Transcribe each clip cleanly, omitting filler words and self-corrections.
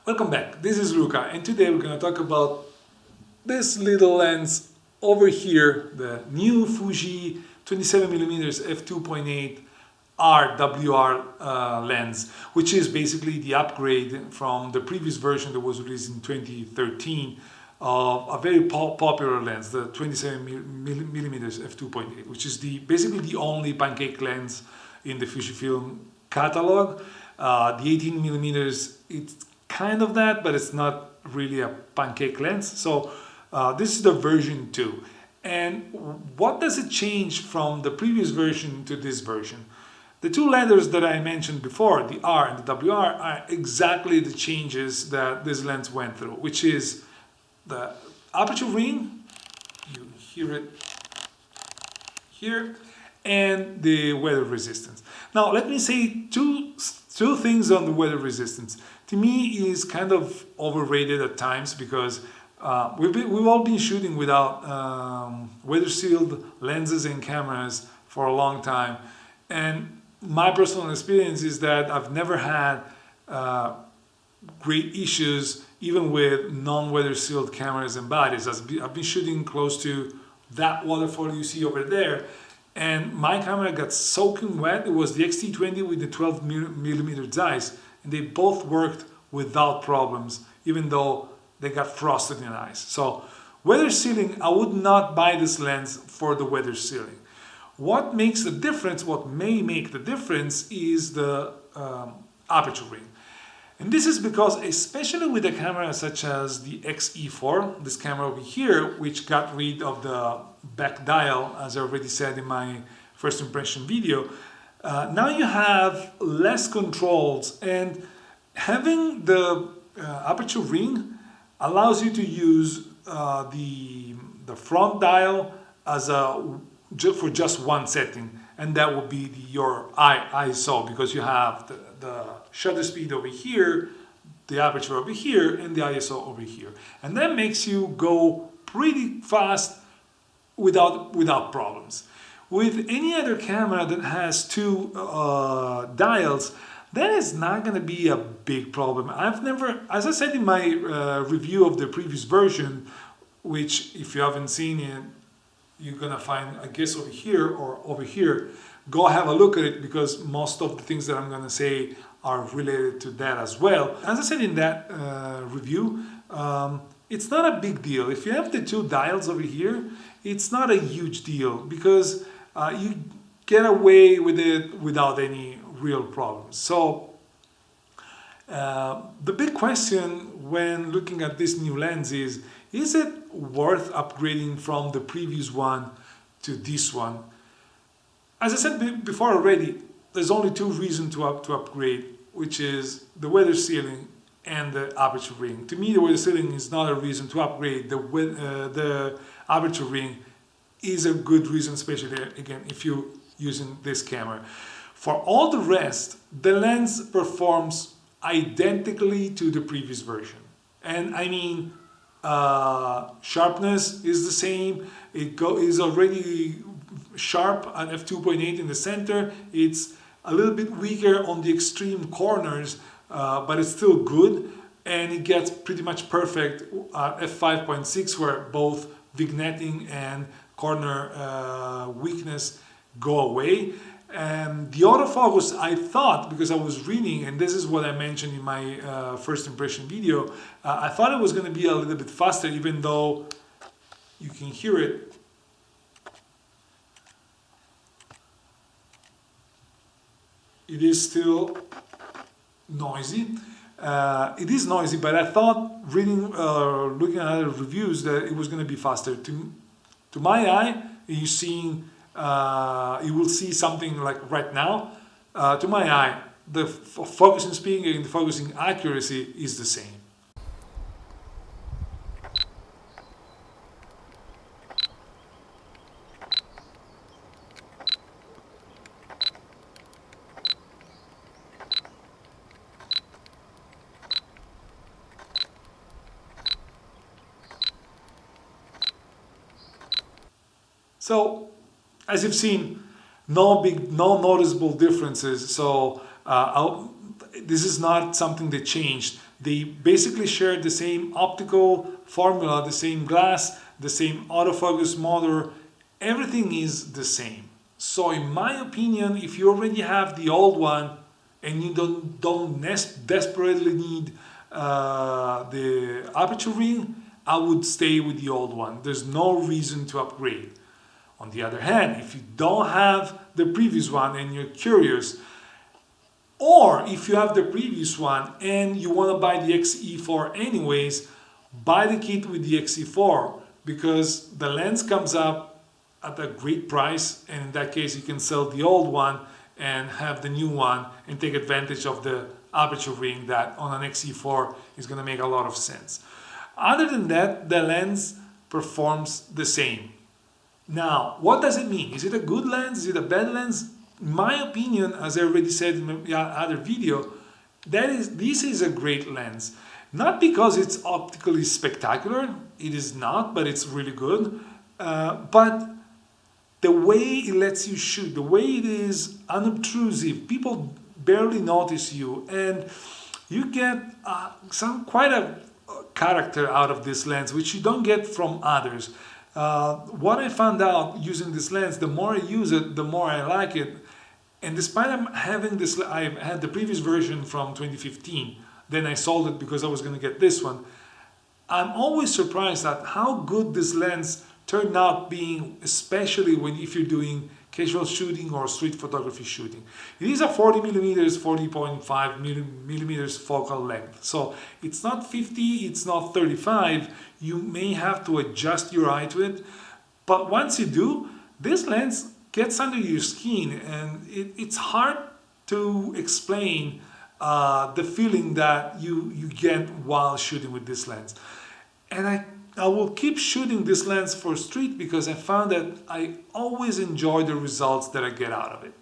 Welcome back, this is Luca, and today we're going to talk about this little lens over here, the new Fuji 27mm f2.8 RWR lens, which is basically the upgrade from the previous version that was released in 2013 of a very popular lens, the 27mm f2.8, which is basically the only pancake lens in the Fujifilm catalog. The 18mm, it's kind of that, but it's not really a pancake lens. So this is the version 2. And what does it change from the previous version to this version? The two letters that I mentioned before, the R and the WR, are exactly the changes that this lens went through, which is the aperture ring, you hear it here, and the weather resistance. Now let me say two things on the weather resistance. To me, is kind of overrated at times because we've all been shooting without weather sealed lenses and cameras for a long time, and my personal experience is that I've never had great issues even with non-weather sealed cameras and bodies. I've been shooting close to that waterfall you see over there, and my camera got soaking wet. It was the X-T20 with the 12mm Zeiss, and they both worked without problems, even though they got frosted in ice. So weather sealing, I would not buy this lens for the weather sealing. What makes the difference, what may make the difference, is the aperture ring. And this is because, especially with a camera such as the XE4, this camera over here, which got rid of the back dial, as I already said in my first impression video, now you have less controls, and having the aperture ring allows you to use the front dial as for just one setting, and that will be your ISO, because you have the shutter speed over here, the aperture over here, and the ISO over here, and that makes you go pretty fast without problems. With any other camera that has two dials, that is not going to be a big problem. I've never, as I said in my review of the previous version, which if you haven't seen it, you're gonna find, I guess, over here or over here. Go have a look at it, because most of the things that I'm gonna say are related to that as well. As I said in that review, it's not a big deal. If you have the two dials over here, it's not a huge deal, because you get away with it without any real problems. So the big question when looking at this new lens is it worth upgrading from the previous one to this one? As I said before already, there's only two reasons to upgrade, which is the weather sealing and the aperture ring. To me, the weather sealing is not a reason to upgrade. The aperture ring is a good reason, especially again if you're using this camera. For all the rest, the lens performs identically to the previous version. And I mean, sharpness is the same. It is already sharp at f2.8 in the center. It's a little bit weaker on the extreme corners, but it's still good. And it gets pretty much perfect at f5.6, where both vignetting and corner weakness go away. And the autofocus, I thought, because I was reading, and this is what I mentioned in my first impression video, I thought it was going to be a little bit faster, even though you can hear it. It is still noisy. It is noisy, but I thought, reading, looking at other reviews, that it was going to be faster. To my eye, you're seeing. You will see something like right now. To my eye, the focusing speed and the focusing accuracy is the same. So, as you've seen, no noticeable differences. So this is not something that changed. They basically share the same optical formula, the same glass, the same autofocus motor. Everything is the same. So in my opinion, if you already have the old one and you don't desperately need the aperture ring, I would stay with the old one. There's no reason to upgrade. On the other hand, if you don't have the previous one and you're curious, or if you have the previous one and you want to buy the XE4 anyways, buy the kit with the XE4 because the lens comes up at a great price, and in that case you can sell the old one and have the new one and take advantage of the aperture ring that on an XE4 is going to make a lot of sense. Other than that, the lens performs the same. Now, what does it mean? Is it a good lens? Is it a bad lens? In my opinion, as I already said in the other video, this is a great lens. Not because it's optically spectacular, it is not, but it's really good. But the way it lets you shoot, the way it is unobtrusive, people barely notice you, and you get quite a character out of this lens, which you don't get from others. What I found out using this lens, the more I use it, the more I like it. And despite having this, I had the previous version from 2015, then I sold it because I was going to get this one. I'm always surprised at how good this lens turned out being, especially if you're doing casual shooting or street photography shooting. It is a 40 millimeters, 40.5 millimeters focal length. So it's not 50, it's not 35. You may have to adjust your eye to it. But once you do, this lens gets under your skin, and it's hard to explain the feeling that you get while shooting with this lens. And I will keep shooting this lens for street because I found that I always enjoy the results that I get out of it.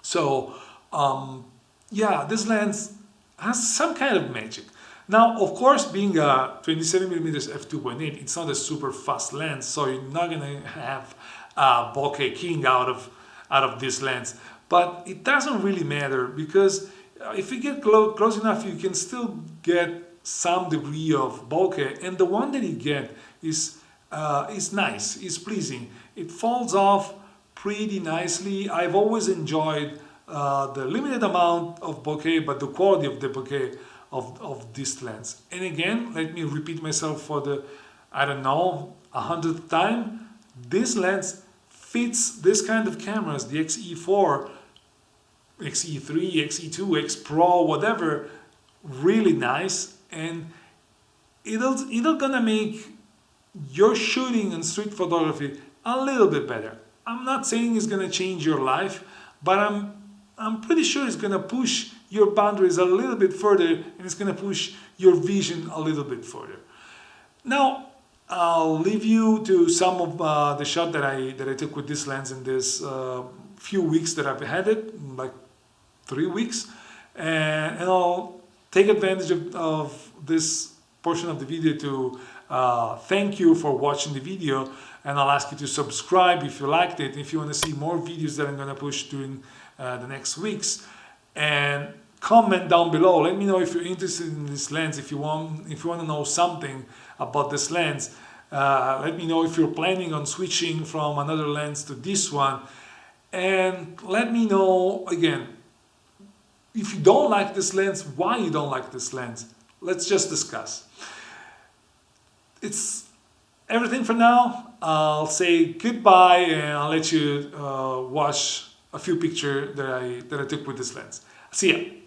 So yeah, this lens has some kind of magic. Now, of course, being a 27mm f2.8, it's not a super fast lens, so you're not gonna have bokeh king out of this lens. But it doesn't really matter because if you get close enough, you can still get some degree of bokeh, and the one that you get is nice, is pleasing. It falls off pretty nicely. I've always enjoyed the limited amount of bokeh, but the quality of the bokeh of this lens. And again, let me repeat myself for the, I don't know, 100th time. This lens fits this kind of cameras, the XE4, XE3, XE2, X Pro, whatever, really nice, and it'll gonna make your shooting and street photography a little bit better. I'm not saying it's gonna change your life, but I'm pretty sure it's gonna push your boundaries a little bit further, and it's gonna push your vision a little bit further. Now, I'll leave you to some of the shot that I took with this lens in this few weeks that I've had it, like 3 weeks, and I'll take advantage of this portion of the video to thank you for watching the video, and I'll ask you to subscribe if you liked it, if you want to see more videos that I'm going to push during the next weeks, and comment down below. Let me know if you're interested in this lens, if you want to know something about this lens. Let me know if you're planning on switching from another lens to this one, and let me know again if you don't like this lens, why you don't like this lens. Let's just discuss. It's everything for now. I'll say goodbye, and I'll let you watch a few pictures that I took with this lens. See ya.